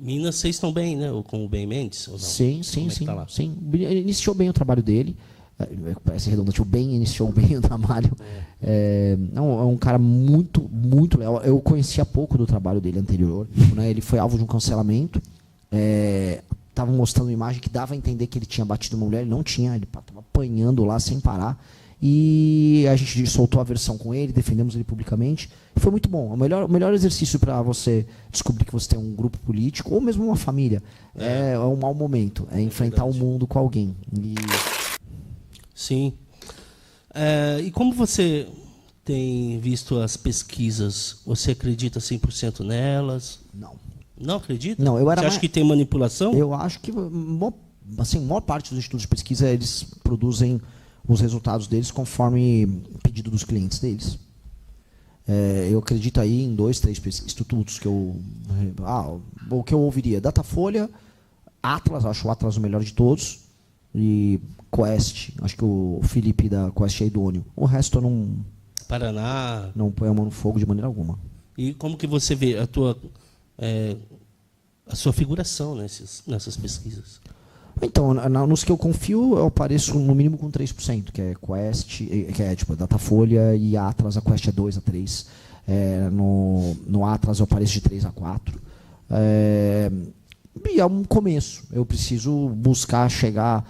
Minas, vocês estão bem, né? Com o Ben Mendes? Ou não? Sim. Tá lá? Sim. Ele iniciou bem o trabalho dele. Parece redundante, o Ben iniciou bem o trabalho. É um cara muito legal. Eu conhecia pouco do trabalho dele anterior. Né? Ele foi alvo de um cancelamento. Estavam mostrando uma imagem que dava a entender que ele tinha batido uma mulher. Ele não tinha, ele estava apanhando lá sem parar. E a gente soltou a versão com ele, defendemos ele publicamente. Foi muito bom. O melhor exercício para você descobrir que você tem um grupo político, ou mesmo uma família, é um mau momento. É enfrentar o mundo com alguém. Sim. E como você tem visto as pesquisas? Você acredita 100% nelas? Não. Não acredita? Não, Você acha que tem manipulação? Eu acho que assim, a maior parte dos institutos de pesquisa eles produzem os resultados deles conforme pedido dos clientes deles. Eu acredito aí em 2, 3 institutos que o que eu ouviria: Datafolha, Atlas, acho o Atlas o melhor de todos, e Quest, acho que o Felipe da Quest é idôneo. O resto eu Paraná. Não põe a mão no fogo de maneira alguma. E como que você vê a sua figuração nessas pesquisas? Então, nos que eu confio, eu apareço no mínimo com 3%, que é Quest, que é tipo Datafolha e Atlas. A Quest é 2 a 3. No Atlas eu apareço de 3 a 4. E é um começo. Eu preciso buscar chegar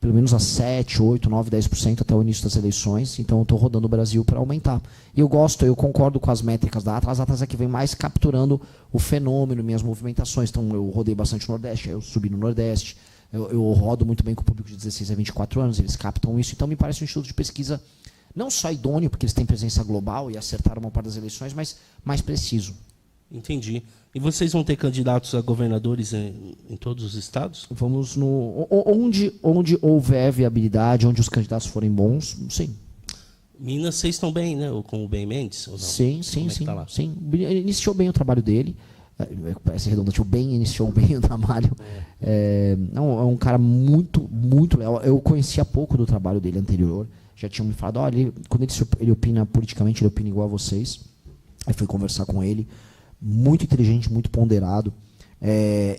pelo menos a 7, 8, 9, 10% até o início das eleições. Então eu estou rodando o Brasil para aumentar. E eu concordo com as métricas da Atlas. A Atlas é que vem mais capturando o fenômeno, minhas movimentações. Então eu rodei bastante no Nordeste, eu subi no Nordeste. Eu rodo muito bem com o público de 16 a 24 anos, eles captam isso. Então me parece um instituto de pesquisa não só idôneo, porque eles têm presença global e acertaram uma parte das eleições, mas mais preciso. Entendi. E vocês vão ter candidatos a governadores em todos os estados? Vamos onde houver viabilidade, onde os candidatos forem bons, sim. Minas, vocês estão bem, né? Com o Ben Mendes? Ou não? Sim. Tá lá? Sim. Ele iniciou bem o trabalho dele. Parece redundante, o Ben iniciou bem o trabalho. É um cara muito legal. Eu conhecia pouco do trabalho dele anterior. Já tinham me falado, olha, quando ele opina politicamente, ele opina igual a vocês. Aí fui conversar com ele. Muito inteligente, muito ponderado. É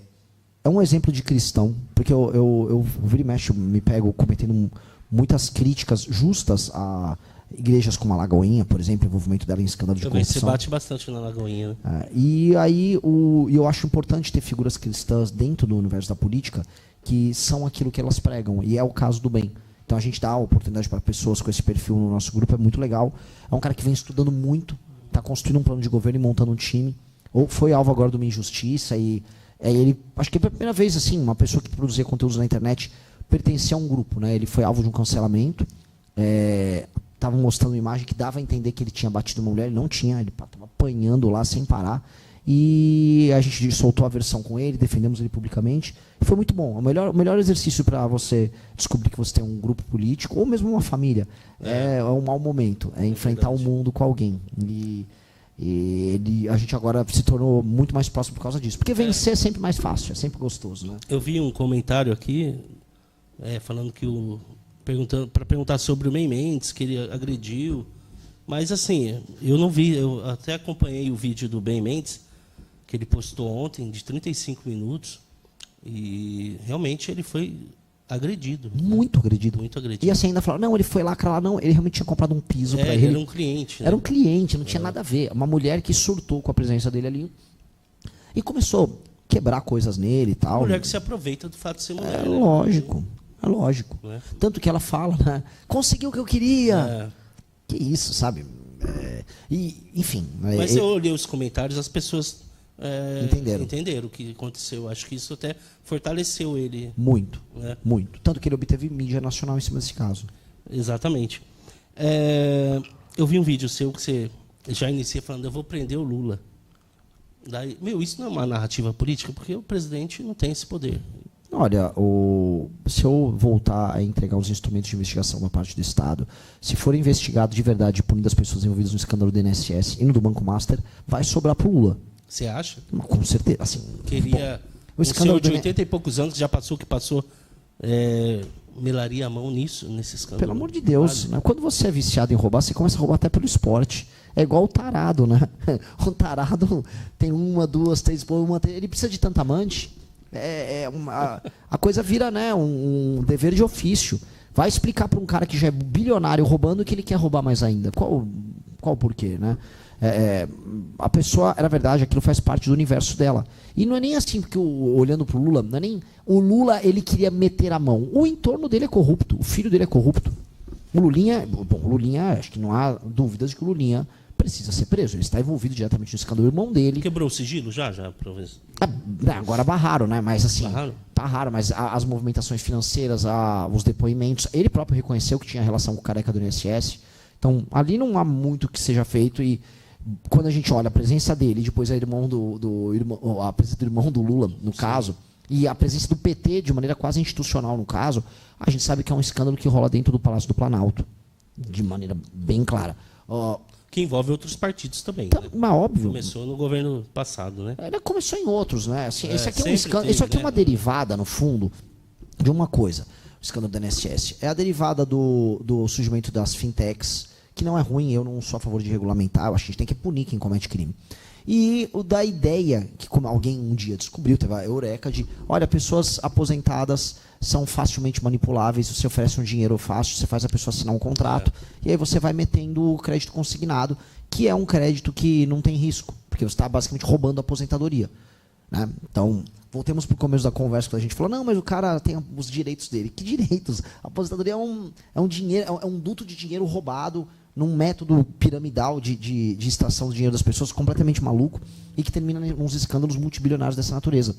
um exemplo de cristão, porque eu vira e mexe, me pego cometendo muitas críticas justas a igrejas como a Lagoinha, por exemplo, o envolvimento dela em escândalo de corrupção. Você bate bastante na Lagoinha, né? E aí eu acho importante ter figuras cristãs dentro do universo da política que são aquilo que elas pregam, e é o caso do Ben. Então a gente dá a oportunidade para pessoas com esse perfil no nosso grupo, é muito legal. É um cara que vem estudando muito, está construindo um plano de governo e montando um time. Ou foi alvo agora de uma injustiça, e ele, acho que pela primeira vez, assim, uma pessoa que produzia conteúdos na internet pertencia a um grupo, né? Ele foi alvo de um cancelamento. Estavam mostrando uma imagem que dava a entender que ele tinha batido uma mulher. Ele não tinha, ele estava apanhando lá sem parar. E a gente soltou a versão com ele, defendemos ele publicamente. Foi muito bom. O melhor exercício para você descobrir que você tem um grupo político, ou mesmo uma família, é um mau momento. É enfrentar o mundo com alguém. A gente agora se tornou muito mais próximo por causa disso. Porque vencer é sempre mais fácil, é sempre gostoso, né? Eu vi um comentário aqui falando que para perguntar sobre o Ben Mendes, que ele agrediu. Mas assim, eu não vi, eu até acompanhei o vídeo do Ben Mendes, que ele postou ontem, de 35 minutos, e realmente ele foi agredido. Muito agredido. Muito agredido. E assim, ainda falaram, não, ele foi lá, não, ele realmente tinha comprado um piso para ele. Era um cliente. Né? Era um cliente, não tinha nada a ver. Uma mulher que surtou com a presença dele ali e começou a quebrar coisas nele e tal. Uma mulher que se aproveita do fato de ser mulher. É lógico, é lógico. Né? Tanto que ela fala, né? Conseguiu o que eu queria. Que isso, sabe? Enfim. Mas eu olhei os comentários, as pessoas entenderam o que aconteceu. Acho que isso até fortaleceu ele. Muito, né? Muito. Tanto que ele obteve mídia nacional em cima desse caso. Exatamente. Eu vi um vídeo seu que você já inicia falando, eu vou prender o Lula. Daí, isso não é uma narrativa política, porque o presidente não tem esse poder. Olha, se eu voltar a entregar os instrumentos de investigação da parte do Estado, se for investigado de verdade e punido as pessoas envolvidas no escândalo do INSS e no do Banco Master, vai sobrar para o Lula. Você acha? Com certeza. Assim, o escândalo de 80 e poucos anos, que já passou o que passou, melaria a mão nesse escândalo. Pelo amor de Deus. Né? Quando você é viciado em roubar, você começa a roubar até pelo esporte. É igual o tarado, né? O tarado tem 1, 2, 3, ele precisa de tanta amante. A coisa vira, né, um dever de ofício. Vai explicar para um cara que já é bilionário roubando que ele quer roubar mais ainda. Qual o porquê, né? A pessoa, na verdade, aquilo faz parte do universo dela. E não é nem assim, porque olhando para o Lula, não é nem o Lula, ele queria meter a mão. O entorno dele é corrupto, o filho dele é corrupto. O Lulinha, acho que não há dúvidas de que o Lulinha precisa ser preso. Ele está envolvido diretamente no escândalo do irmão dele. Quebrou o sigilo já, Agora barraram, né? Mas assim, barraram, mas as movimentações financeiras, os depoimentos, ele próprio reconheceu que tinha relação com o careca do INSS. Então, ali não há muito que seja feito. E quando a gente olha a presença dele, depois a presença do irmão do Lula, no caso, e a presença do PT de maneira quase institucional no caso, a gente sabe que é um escândalo que rola dentro do Palácio do Planalto, de maneira bem clara. Que envolve outros partidos também. Mas óbvio. Começou no governo passado, né? Ele começou em outros, né? Assim, esse aqui é um escândalo. Teve, isso aqui é uma derivada, no fundo, de uma coisa. O escândalo da INSS. É a derivada do surgimento das fintechs, que não é ruim, eu não sou a favor de regulamentar, eu acho que a gente tem que punir quem comete crime. E o da ideia, que como alguém um dia descobriu, teve a eureka de, olha, pessoas aposentadas são facilmente manipuláveis, você oferece um dinheiro fácil, você faz a pessoa assinar um contrato, e aí você vai metendo o crédito consignado, que é um crédito que não tem risco, porque você está basicamente roubando a aposentadoria. Né? Então, voltemos para o começo da conversa, quando a gente falou, não, mas o cara tem os direitos dele. Que direitos? A aposentadoria é um dinheiro, é um duto de dinheiro roubado num método piramidal de extração do dinheiro das pessoas completamente maluco e que termina em uns escândalos multibilionários dessa natureza.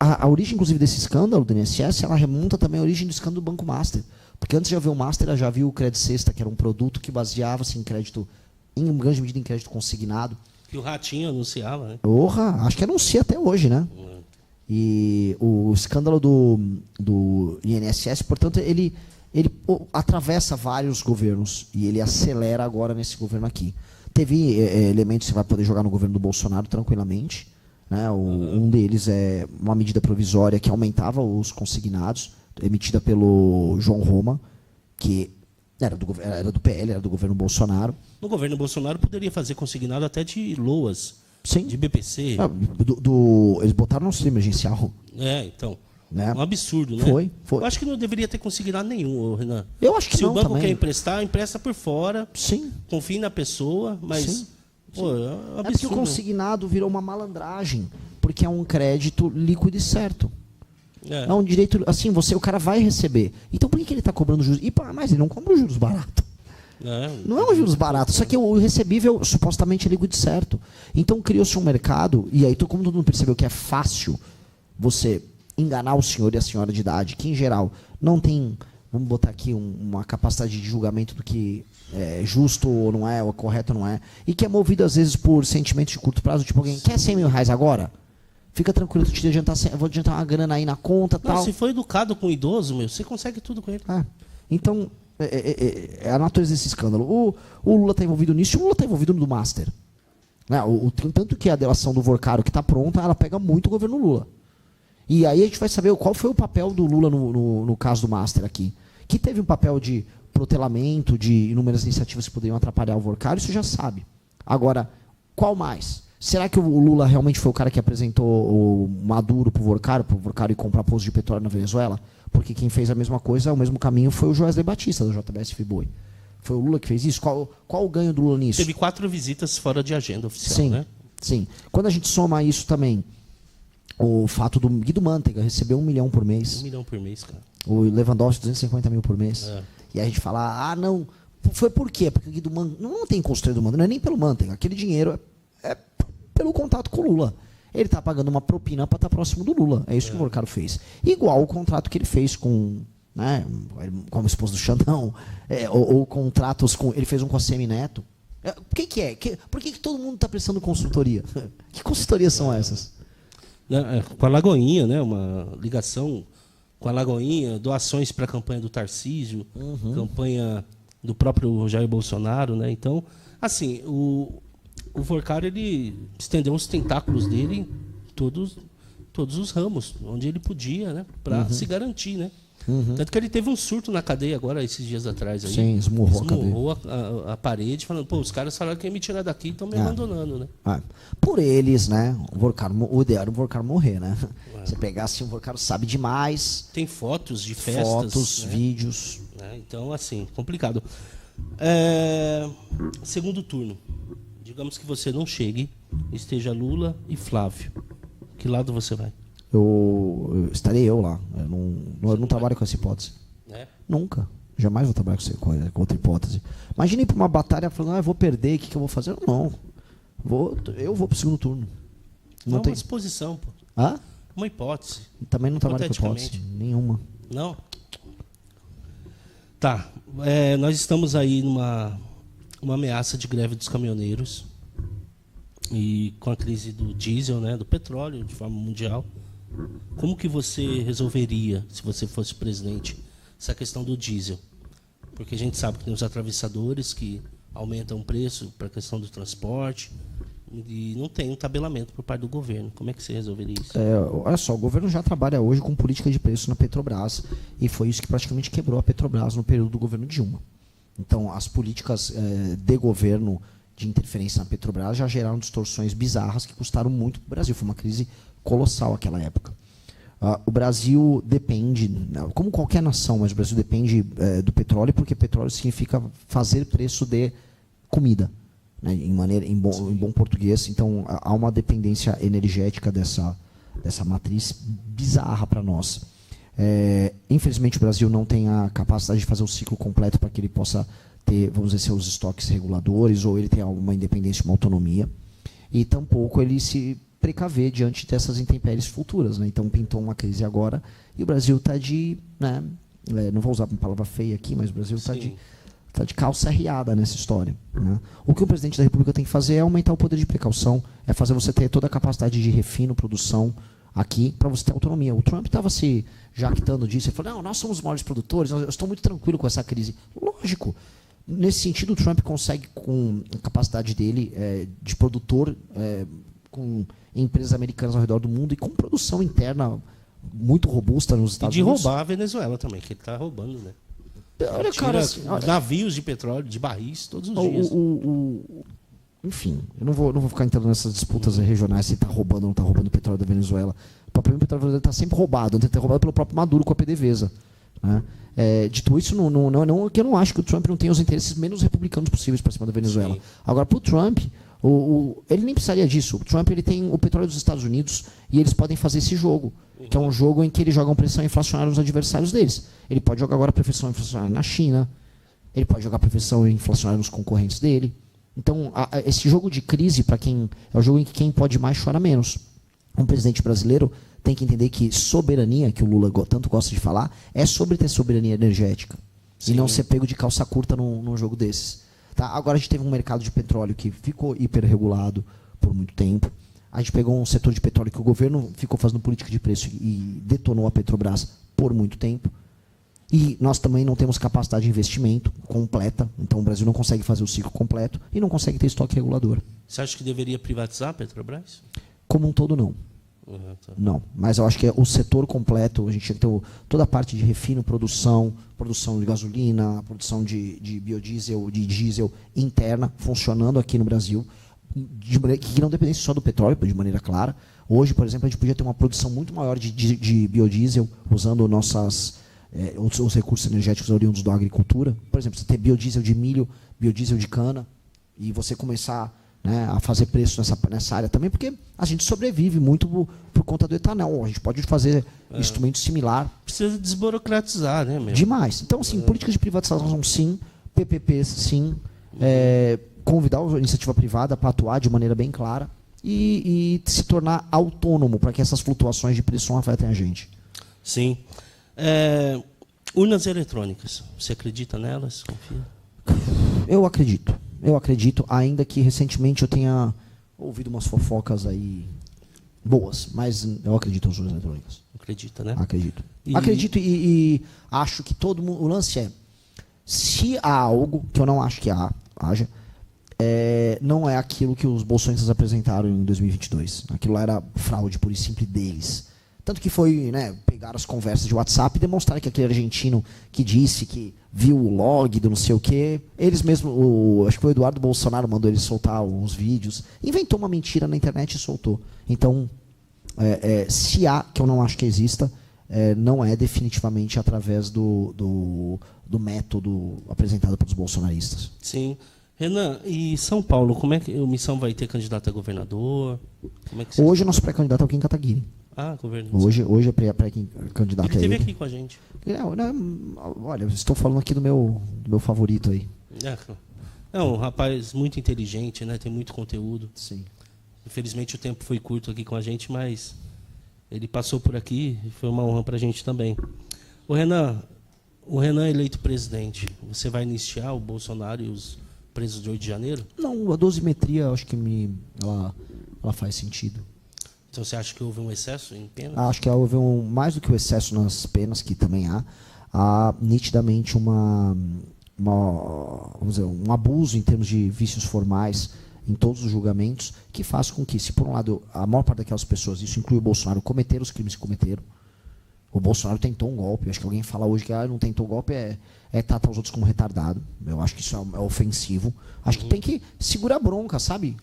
A origem, inclusive, desse escândalo do INSS, ela remonta também à origem do escândalo do Banco Master. Porque antes de haver o Master, ela já viu o Credit Sexta, que era um produto que baseava-se em crédito, em grande medida em crédito consignado. Que o Ratinho anunciava, né? Acho que anuncia até hoje, né? E o escândalo do INSS, portanto, ele atravessa vários governos e ele acelera agora nesse governo aqui. Teve elementos que você vai poder jogar no governo do Bolsonaro tranquilamente. Né? Um deles é uma medida provisória que aumentava os consignados, emitida pelo João Roma, que era do PL, era do governo Bolsonaro. No governo Bolsonaro poderia fazer consignado até de LOAS, sim, de BPC. Eles botaram no sistema emergencial. Então. Né? Um absurdo, né? Foi. Eu acho que não deveria ter consignado nenhum, Renan. Eu acho que se não, o banco também quer emprestar, empresta por fora. Sim. Confie na pessoa, mas sim. Pô, é um absurdo. É porque o consignado virou uma malandragem, porque é um crédito líquido e certo. É um direito, assim, o cara vai receber. Então por que ele está cobrando juros? Mas ele não cobra os juros baratos. Não é um juros barato, só que o recebível supostamente é líquido e certo. Então criou-se um mercado, e aí como todo mundo percebeu que é fácil você enganar o senhor e a senhora de idade, que em geral não tem, vamos botar aqui, uma capacidade de julgamento do que é justo ou não é, ou correto ou não é, e que é movido às vezes por sentimentos de curto prazo, tipo alguém, quer 100 mil reais agora? Fica tranquilo, eu vou adiantar uma grana aí na conta, tal. Se for educado com o idoso, você consegue tudo com ele. Então, é a natureza desse escândalo. O Lula está envolvido nisso, e o Lula está envolvido no do Master. Né? Tanto que a delação do Vorcaro, que está pronta, ela pega muito o governo Lula. E aí a gente vai saber qual foi o papel do Lula no caso do Master aqui. Que teve um papel de protelamento, de inúmeras iniciativas que poderiam atrapalhar o Vorcaro, isso já sabe. Agora, qual mais? Será que o Lula realmente foi o cara que apresentou o Maduro para o Vorcaro ir comprar poços de petróleo na Venezuela? Porque quem fez a mesma coisa, o mesmo caminho, foi o Joesley Batista, do JBS Friboi. Foi o Lula que fez isso? Qual o ganho do Lula nisso? Teve 4 visitas fora de agenda oficial, né? Sim. Quando a gente soma isso também, o fato do Guido Mantega receber 1 milhão por mês. 1 milhão por mês, cara. O Lewandowski, 250 mil por mês. E a gente fala, não, foi por quê? Porque o Guido Mantega não tem consultoria do Mantega, não é nem pelo Mantega. Aquele dinheiro é pelo contato com o Lula. Ele está pagando uma propina para estar próximo do Lula. É isso que o Vorcaro fez. Igual o contrato que ele fez com a esposa do Xandão, ou contratos com. Ele fez um com a Semineto. Por que todo mundo está prestando consultoria? Que consultorias são essas? Com a Lagoinha, né? Uma ligação com a Lagoinha, doações para a campanha do Tarcísio, campanha do próprio Jair Bolsonaro, né? Então, assim, o Vorcaro, ele estendeu os tentáculos dele em todos os ramos, onde ele podia, né? Para se garantir, né? Tanto que ele teve um surto na cadeia agora, esses dias atrás. Aí. Sim, esmurrou a parede, falando, pô, os caras falaram que iam me tirar daqui e estão me abandonando, né? Por eles, né? O ideal era o Vorkar morrer, né? Você pegar assim, o Vorkar sabe demais. Tem fotos de festas. Né? Vídeos. Então, assim, complicado. Segundo turno. Digamos que você não chegue, esteja Lula e Flávio. Que lado você vai? Estarei eu lá. Eu não trabalho com essa hipótese. Nunca. Jamais vou trabalhar com outra hipótese. Imagine ir para uma batalha falando, eu vou perder, o que eu vou fazer? Não. Eu vou para o segundo turno. Não tem uma exposição, pô. Uma hipótese. Também não trabalho com hipótese. Nenhuma. Não? Tá. Nós estamos aí numa ameaça de greve dos caminhoneiros. E com a crise do diesel, né, do petróleo, de forma mundial. Como que você resolveria, se você fosse presidente, essa questão do diesel? Porque a gente sabe que tem os atravessadores que aumentam o preço para a questão do transporte e não tem um tabelamento por parte do governo. Como é que você resolveria isso? Olha só, o governo já trabalha hoje com política de preço na Petrobras e foi isso que praticamente quebrou a Petrobras no período do governo Dilma. Então, as políticas de governo de interferência na Petrobras já geraram distorções bizarras que custaram muito para o Brasil. Foi uma crise colossal naquela época. O Brasil depende, como qualquer nação, mas o Brasil depende do petróleo, porque petróleo significa fazer preço de comida, né, em bom português. Então, há uma dependência energética dessa matriz bizarra para nós. Infelizmente, o Brasil não tem a capacidade de fazer o ciclo completo para que ele possa ter, vamos dizer, seus estoques reguladores, ou ele tem uma independência, uma autonomia, e tampouco ele se precaver diante dessas intempéries futuras, né? Então pintou uma crise agora e o Brasil está não vou usar uma palavra feia aqui, mas o Brasil está de calça arriada nessa história, né? O que o presidente da República tem que fazer é aumentar o poder de precaução, é fazer você ter toda a capacidade de refino, produção aqui, para você ter autonomia. O Trump estava se jactando disso, ele falou, não, nós somos os maiores produtores, eu estou muito tranquilo com essa crise. Lógico. Nesse sentido, o Trump consegue, com a capacidade dele de produtor, com empresas americanas ao redor do mundo e com produção interna muito robusta nos Estados Unidos. E de roubar a Venezuela também, que ele está roubando, né? Olha, cara, assim, navios de petróleo, de barris, todos os dias. Enfim, eu não vou ficar entrando nessas disputas regionais se está roubando ou não está roubando o petróleo da Venezuela. O petróleo da Venezuela está sempre roubado, está roubado pelo próprio Maduro com a PDVSA. Né? Dito isso, que eu não acho que o Trump não tem os interesses menos republicanos possíveis para cima da Venezuela. Sim. Agora, para o Trump, ele nem precisaria disso. O Trump ele tem o petróleo dos Estados Unidos e eles podem fazer esse jogo, que é um jogo em que eles jogam pressão inflacionária nos adversários deles. Ele pode jogar agora pressão inflacionária na China, ele pode jogar pressão inflacionária nos concorrentes dele. Então, esse jogo de crise, para quem é o jogo em que quem pode mais chora menos. Um presidente brasileiro tem que entender que soberania, que o Lula tanto gosta de falar, é sobre ter soberania energética. Sim. E não ser pego de calça curta num jogo desses. Tá? Agora a gente teve um mercado de petróleo que ficou hiperregulado por muito tempo. A gente pegou um setor de petróleo que o governo ficou fazendo política de preço e detonou a Petrobras por muito tempo. E nós também não temos capacidade de investimento completa. Então o Brasil não consegue fazer o ciclo completo e não consegue ter estoque regulador. Você acha que deveria privatizar a Petrobras? Como um todo, não. Não, mas eu acho que é o setor completo, a gente tinha que ter toda a parte de refino, produção de gasolina, produção de biodiesel, de diesel interna, funcionando aqui no Brasil, que não dependesse só do petróleo, de maneira clara. Hoje, por exemplo, a gente podia ter uma produção muito maior de biodiesel, usando os recursos energéticos oriundos da agricultura. Por exemplo, você ter biodiesel de milho, biodiesel de cana, e você começar a fazer preço nessa área também, porque a gente sobrevive muito por conta do etanol. A gente pode fazer instrumento similar. Precisa desburocratizar, né, meu? Demais. Então, assim, políticas de privatização, sim. PPPs, sim. Convidar a iniciativa privada para atuar de maneira bem clara e se tornar autônomo para que essas flutuações de preço não afetem a gente. Sim. Urnas eletrônicas. Você acredita nelas? Confia? Eu acredito, ainda que recentemente eu tenha ouvido umas fofocas aí boas, mas eu acredito nas urnas eletrônicas. Acredita, né? Acredito. Acredito e acho que todo mundo... O lance é, se há algo, que eu não acho que haja, não é aquilo que os bolsonaristas apresentaram em 2022. Aquilo lá era fraude pura e simples deles. Tanto que foi, né, pegar as conversas de WhatsApp e demonstrar que aquele argentino que disse que viu o log do não sei o quê, eles mesmos, acho que foi o Eduardo Bolsonaro mandou ele soltar uns vídeos, inventou uma mentira na internet e soltou. Então, se há, que eu não acho que exista, não é definitivamente através do método apresentado pelos bolsonaristas. Sim. Renan, e São Paulo, como é que o Missão vai ter candidato a governador? Como é que Hoje o nosso pré-candidato é o Kim Kataguiri. Ah, governador. Hoje é pré-candidato. Ele esteve aqui com a gente. Olha, eu estou falando aqui do meu favorito aí. É um rapaz muito inteligente, né? Tem muito conteúdo. Sim. Infelizmente o tempo foi curto aqui com a gente, mas ele passou por aqui e foi uma honra para a gente também. O Renan eleito presidente, você vai anistiar o Bolsonaro e os presos de 8 de janeiro? Não, a dosimetria eu acho que ela faz sentido. Então você acha que houve um excesso em penas? Acho que houve mais do que o excesso nas penas, que também há nitidamente vamos dizer, um abuso em termos de vícios formais em todos os julgamentos, que faz com que, se por um lado a maior parte daquelas pessoas, isso inclui o Bolsonaro, cometeram os crimes que cometeram. O Bolsonaro tentou um golpe. Acho que alguém fala hoje que não tentou golpe tratar os outros como retardado. Eu acho que isso é ofensivo. Acho que tem que segurar a bronca, sabe?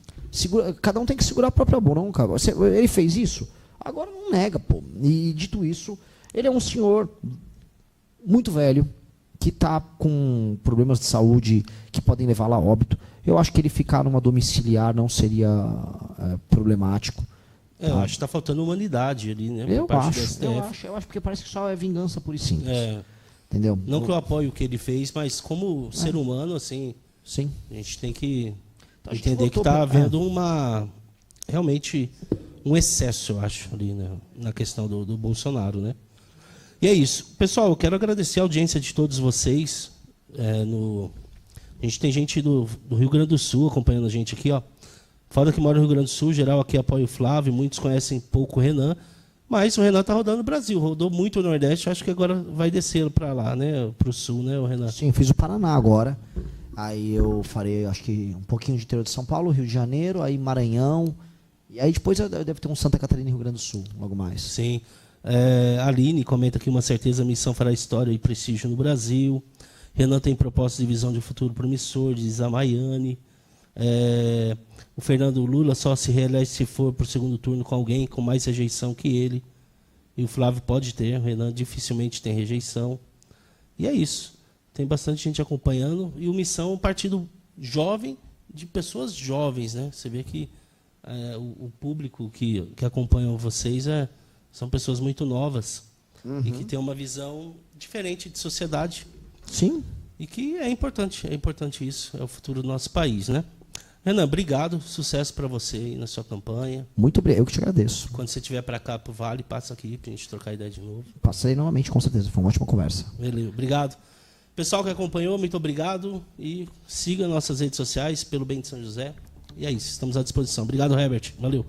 Cada um tem que segurar a própria bronca. Ele fez isso? Agora não nega, pô. E dito isso, ele é um senhor muito velho, que está com problemas de saúde que podem levá-lo a óbito. Eu acho que ele ficar numa domiciliar não seria problemático. Eu acho que está faltando humanidade ali, né? Eu acho, porque parece que só é vingança pura e simples. Entendeu? Não que eu apoie o que ele fez, mas como ser humano, assim, sim, a gente tem que entender que está havendo realmente um excesso, eu acho, ali, né, na questão do Bolsonaro, né? E é isso. Pessoal, eu quero agradecer a audiência de todos vocês. A gente tem gente do Rio Grande do Sul acompanhando a gente aqui, ó. Fora que mora no Rio Grande do Sul, geral aqui apoia o Flávio, muitos conhecem pouco o Renan, mas o Renan está rodando no Brasil, rodou muito no Nordeste, acho que agora vai descer para lá, né, para o Sul, né, o Renan? Sim, fiz o Paraná agora, aí eu farei, acho que um pouquinho de interior de São Paulo, Rio de Janeiro, aí Maranhão, e aí depois eu devo ter um Santa Catarina e Rio Grande do Sul, logo mais. Sim. A Aline comenta aqui, uma certeza, a missão fará história e prestígio no Brasil. Renan tem proposta de visão de futuro promissor, diz a Maiane. O Fernando Lula só se reelege se for para o segundo turno com alguém com mais rejeição que ele. E o Flávio pode ter, o Renan dificilmente tem rejeição. E é isso. Tem bastante gente acompanhando. E o Missão é um partido jovem, de pessoas jovens, né? Você vê que o público que acompanha vocês são pessoas muito novas. E que tem uma visão diferente de sociedade. Sim. E que é importante isso. É o futuro do nosso país, né? Renan, obrigado. Sucesso para você aí na sua campanha. Muito obrigado. Eu que te agradeço. Quando você estiver para cá, para o Vale, passa aqui para a gente trocar ideia de novo. Passei novamente, com certeza. Foi uma ótima conversa. Beleza. Obrigado. Pessoal que acompanhou, muito obrigado. E siga nossas redes sociais, pelo bem de São José. E é isso. Estamos à disposição. Obrigado, Herbert. Valeu.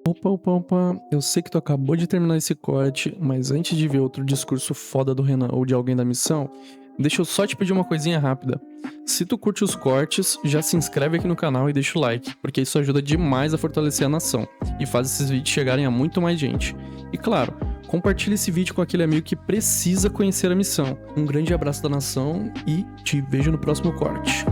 Opa. Eu sei que tu acabou de terminar esse corte, mas antes de ver outro discurso foda do Renan ou de alguém da missão, deixa eu só te pedir uma coisinha rápida. Se tu curte os cortes, já se inscreve aqui no canal e deixa o like, porque isso ajuda demais a fortalecer a nação e faz esses vídeos chegarem a muito mais gente. E claro, compartilhe esse vídeo com aquele amigo que precisa conhecer a missão. Um grande abraço da nação e te vejo no próximo corte.